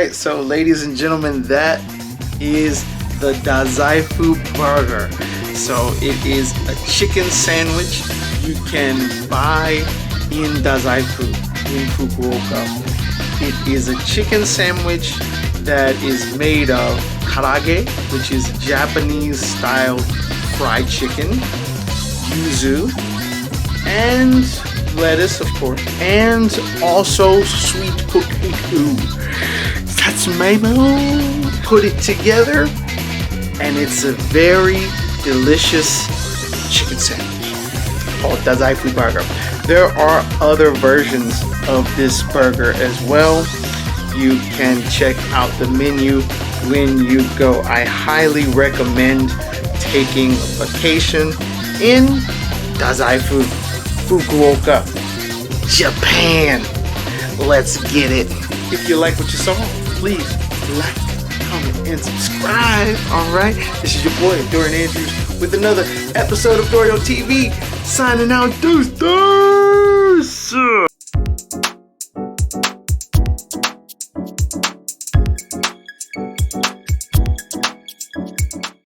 right, so ladies and gentlemen, that is the Dazaifu burger. So it is a chicken sandwich you can buy in Dazaifu in Fukuoka. It is a chicken sandwich that is made of karaage, which is Japanese style fried chicken, yuzu, and lettuce, of course, and also sweet potato, satsumamo. Put it together, and it's a very delicious chicken sandwich called Dazaifu burger. There are other versions of this burger as well. You can check out the menu when you go. I highly recommend taking a vacation in Dazaifu, Fukuoka, Japan. Let's get it. If you like what you saw, please like, comment, and subscribe. Alright, this is your boy Dorian Andrews with another episode of Dorio TV. Signing out, deuce.